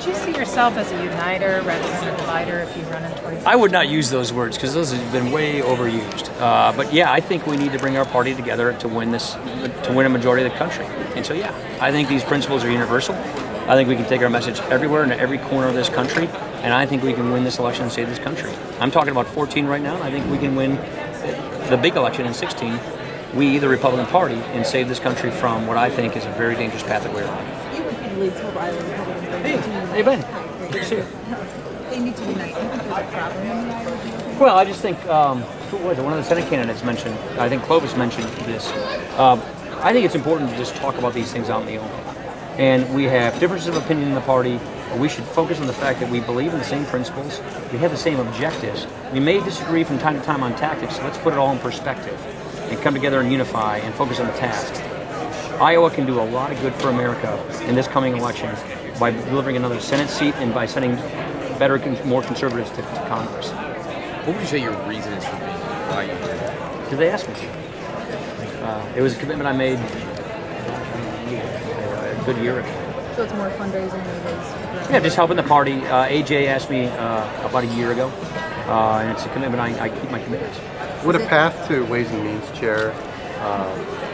Would you see yourself as a uniter rather than a divider if you run in 2016? I would not use those words because those have been way overused. But yeah, I think we need to bring our party together to win a majority of the country. And so yeah, I think these principles are universal. I think we can take our message everywhere in every corner of this country, and I think we can win this election and save this country. I'm talking about 14 right now, and I think we can win the big election in 16. We, the Republican Party, and save this country from what I think is a very dangerous path that we're on. You repeatedly told Iowa Republicans Hey, Ben. They need to unite. Do you think there's a problem in the Iowa? Well, I just think, who was it? One of the Senate candidates mentioned, I think Clovis mentioned this. I think it's important to just talk about these things out in the open. And we have differences of opinion in the party. We should focus on the fact that we believe in the same principles. We have the same objectives. We may disagree from time to time on tactics, so let's put it all in perspective and come together and unify and focus on the tasks. Iowa can do a lot of good for America in this coming election by delivering another Senate seat and by sending better, more conservatives to Congress. What would you say your reason is for being why you did that? Did they ask me? It was a commitment I made a good year ago. So it's more fundraising than it is? Yeah, just helping the party. AJ asked me about a year ago, and it's a commitment. I keep my commitments. Would a path to Ways and Means Chair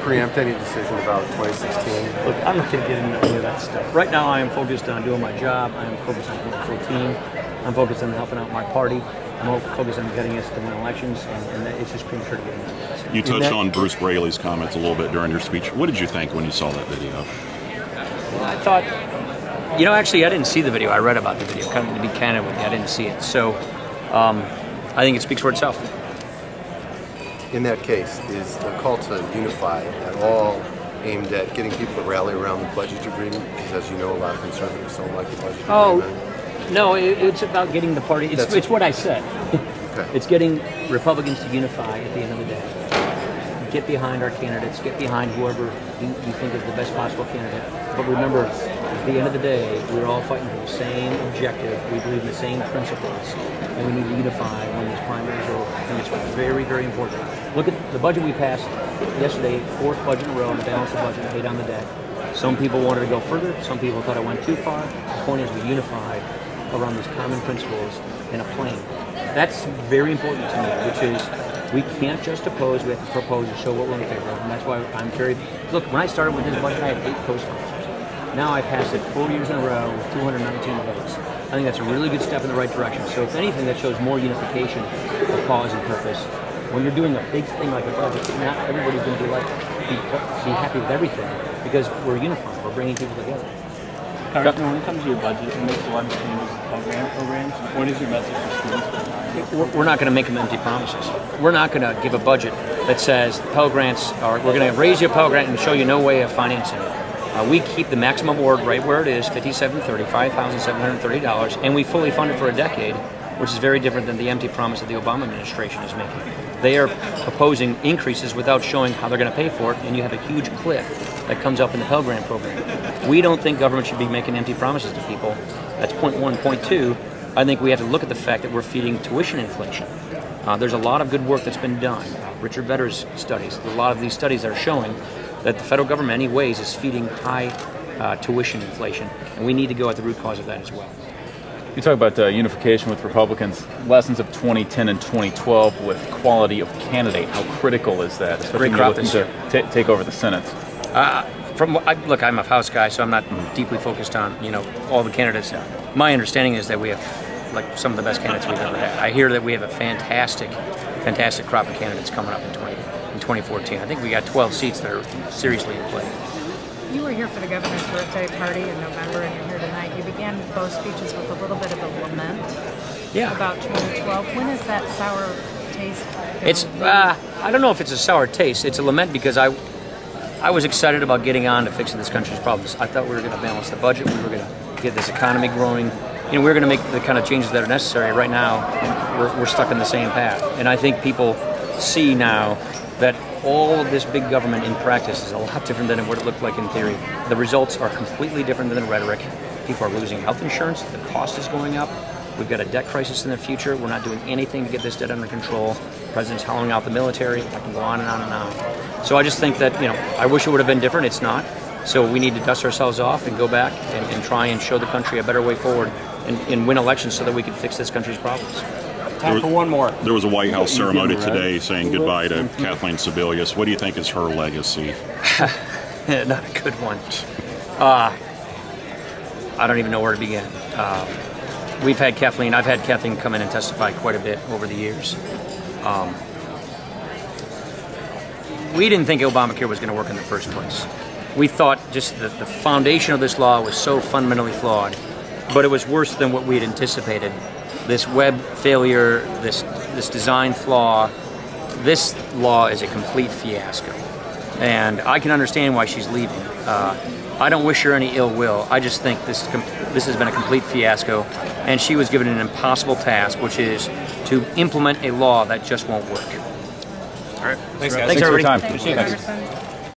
preempt any decision about 2016? Look, I'm not going to get into any of that stuff. Right now, I am focused on doing my job. I am focused on building a team. I'm focused on helping out my party. I'm focused on getting us to win elections, and it's just premature to get into that. You touched on Bruce Braley's comments a little bit during your speech. What did you think when you saw that video? Well, I thought, actually, I didn't see the video. I read about the video. Kind of, to be candid with you, I didn't see it. So, I think it speaks for itself. In that case, is the call to unify at all aimed at getting people to rally around the budget agreement? Because, as you know, a lot of conservatives don't like the budget agreement. No, it's about getting the party. It's what I said. Okay. It's getting Republicans to unify at the end of the day. Get behind our candidates. Get behind whoever you think is the best possible candidate. But remember, at the end of the day, we're all fighting for the same objective. We believe in the same principles, and we need to unify when these primaries are over. And it's very, very important. Look at the budget we passed yesterday, fourth budget in a row, and the balance of budget, pay down the debt. Some people wanted to go further. Some people thought I went too far. The point is, we unified around these common principles in a plan. That's very important to me, which is we can't just oppose, we have to propose and show what we're in favor of, and that's why I'm very... Look, when I started with this budget, I had 8 co-sponsors. Now I passed it 4 years in a row with 219 votes. I think that's a really good step in the right direction. So if anything, that shows more unification of cause and purpose. When you're doing a big thing like a budget, not everybody's going to be happy with everything because we're unified, we're bringing people together. Congressman, when it comes to your budget, you make a lot of changes to programs. What is your message to students? We're not going to make them empty promises. We're not going to give a budget that says Pell Grants are, we're going to raise your Pell Grant and show you no way of financing it. We keep the maximum award right where it is, $57,730, and we fully fund it for a decade, which is very different than the empty promise that the Obama administration is making. They are proposing increases without showing how they're going to pay for it, and you have a huge cliff that comes up in the Pell Grant program. We don't think government should be making empty promises to people. That's point one. Point two, I think we have to look at the fact that we're feeding tuition inflation. There's a lot of good work that's been done. Richard Vedder's studies, a lot of these studies that are showing that the federal government in many ways is feeding high tuition inflation, and we need to go at the root cause of that as well. You talk about unification with Republicans. Lessons of 2010 and 2012 with quality of candidate. How critical is that, especially when you're looking to take over the Senate? Look, I'm a House guy, so I'm not deeply focused on all the candidates. My understanding is that we have like some of the best candidates we've ever had. I hear that we have a fantastic crop of candidates coming up in 2014. I think we got 12 seats that are seriously in play. You were here for the governor's birthday party in November, and you're here tonight. You began both speeches with a little bit of a lament about 2012. When is that sour taste? It's I don't know if it's a sour taste. It's a lament because I was excited about getting on to fixing this country's problems. I thought we were going to balance the budget. We were going to get this economy growing. We were going to make the kind of changes that are necessary. Right now, we're stuck in the same path. And I think people see now that all of this big government in practice is a lot different than what it looked like in theory. The results are completely different than the rhetoric. People are losing health insurance. The cost is going up. We've got a debt crisis in the future. We're not doing anything to get this debt under control. The president's hollowing out the military. I can go on and on and on. So I just think that, I wish it would have been different. It's not. So we need to dust ourselves off and go back and try and show the country a better way forward and win elections so that we can fix this country's problems. Time for one more. There was a White House ceremony today saying goodbye to Kathleen Sebelius. What do you think is her legacy? Not a good one. I don't even know where to begin. I've had Kathleen come in and testify quite a bit over the years. We didn't think Obamacare was going to work in the first place. We thought just the foundation of this law was so fundamentally flawed, but it was worse than what we had anticipated. This web failure, this design flaw, this law is a complete fiasco. And I can understand why she's leaving. I don't wish her any ill will. I just think this has been a complete fiasco, and she was given an impossible task, which is to implement a law that just won't work. All right. Thanks, guys. Thanks everybody. For your time. Thank you, Congressman.